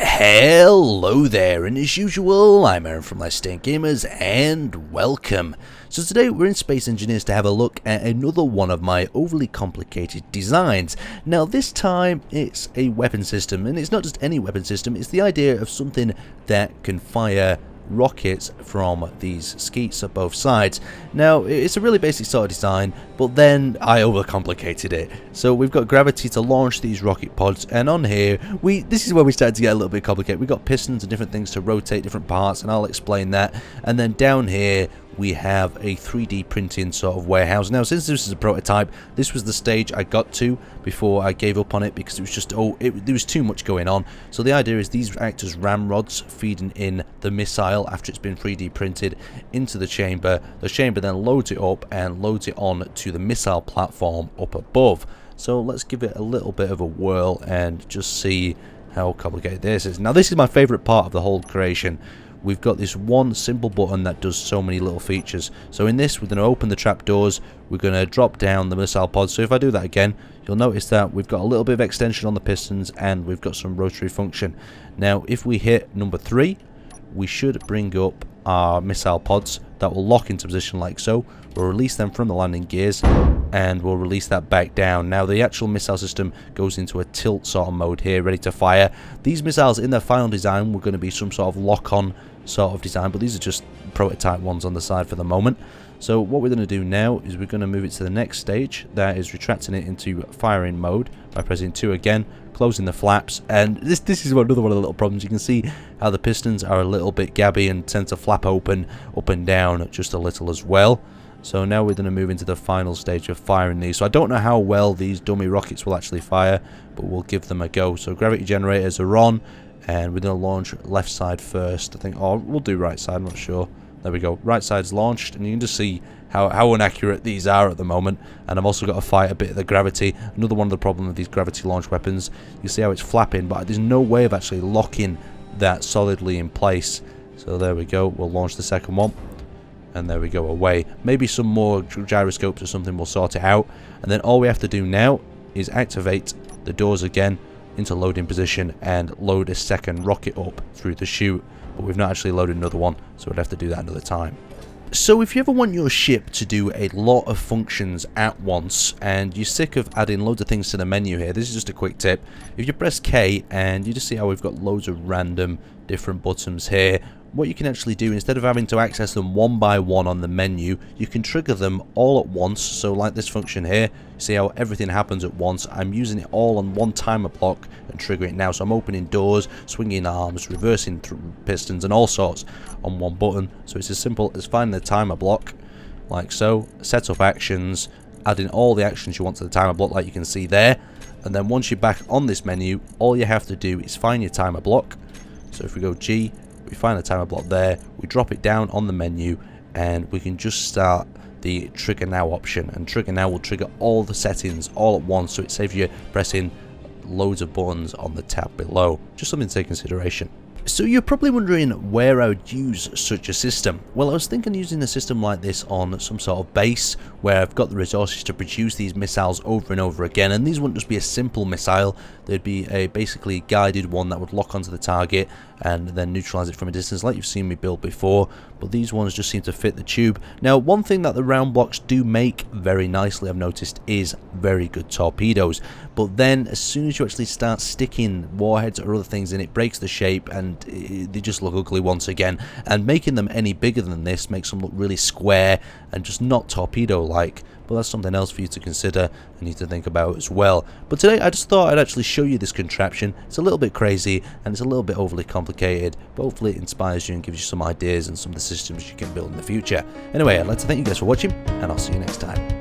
Hello there, and as usual, I'm Aaron from UncleSte Gamers, and welcome. So today we're in Space Engineers to have a look at another one of my overly complicated designs. Now this time it's a weapon system, and it's not just any weapon system, it's the idea of something that can fire rockets from these skeets at both sides. Now it's a really basic sort of design, but then I overcomplicated it. So we've got gravity to launch these rocket pods, and on here this is where we started to get a little bit complicated. We've got pistons and different things to rotate different parts, and I'll explain that. And then down here we have a 3D printing sort of warehouse. Now, since this is a prototype, this was the stage I got to before I gave up on it because it was just, there was too much going on. So the idea is these act as ramrods feeding in the missile after it's been 3D printed into the chamber. The chamber then loads it up and loads it on to the missile platform up above. So let's give it a little bit of a whirl and just see how complicated this is. Now, this is my favorite part of the whole creation. We've got this one simple button that does so many little features. So in this, we're going to open the trapdoors, we're going to drop down the missile pod. So if I do that again, you'll notice that we've got a little bit of extension on the pistons and we've got some rotary function. Now if we hit number 3, we should bring up our missile pods that will lock into position like so. We'll release them from the landing gears and we'll release that back down. Now the actual missile system goes into a tilt sort of mode here, ready to fire. These missiles in their final design were going to be some sort of lock-on sort of design, but these are just prototype ones on the side for the moment. So what we're going to do now is we're going to move it to the next stage, that is retracting it into firing mode by pressing 2 again, closing the flaps. And this is another one of the little problems. You can see how the pistons are a little bit gabby and tend to flap open up and down just a little as well. So now we're going to move into the final stage of firing these. So I don't know how well these dummy rockets will actually fire, but we'll give them a go. So gravity generators are on, and we're going to launch left side first. I think, we'll do right side, I'm not sure. There we go, right side's launched, and you can just see how inaccurate these are at the moment. And I've also got to fight a bit of the gravity. Another one of the problems with these gravity launch weapons, you see how it's flapping, but there's no way of actually locking that solidly in place. So there we go, we'll launch the second one. And there we go, away. Maybe some more gyroscopes or something will sort it out. And then all we have to do now is activate the doors again into loading position and load a second rocket up through the chute. But we've not actually loaded another one, so we'd have to do that another time. So if you ever want your ship to do a lot of functions at once and you're sick of adding loads of things to the menu here, this is just a quick tip. If you press K and you just see how we've got loads of random different buttons here, what you can actually do, instead of having to access them one by one on the menu, you can trigger them all at once. So like this function here, see how everything happens at once. I'm using it all on one timer block and triggering it now. So I'm opening doors, swinging arms, reversing pistons and all sorts on one button. So it's as simple as finding the timer block like so, set up actions, adding all the actions you want to the timer block like you can see there. And then once you're back on this menu, all you have to do is find your timer block. So if we go G, we find the timer block there, we drop it down on the menu, and we can just start the trigger now option. And trigger now will trigger all the settings all at once, so it saves you pressing loads of buttons on the tab below. Just something to take into consideration. So you're probably wondering where I would use such a system. Well, I was thinking using a system like this on some sort of base where I've got the resources to produce these missiles over and over again, and these wouldn't just be a simple missile, they'd be a basically guided one that would lock onto the target and then neutralize it from a distance like you've seen me build before, but these ones just seem to fit the tube. Now, one thing that the round blocks do make very nicely, I've noticed, is very good torpedoes, but then as soon as you actually start sticking warheads or other things in, it breaks the shape and they just look ugly once again, and making them any bigger than this makes them look really square and just not torpedo like. But that's something else for you to consider and need to think about as well. But today I just thought I'd actually show you this contraption. It's a little bit crazy and it's a little bit overly complicated, but hopefully it inspires you and gives you some ideas and some of the systems you can build in the future. Anyway, I'd like to thank you guys for watching, and I'll see you next time.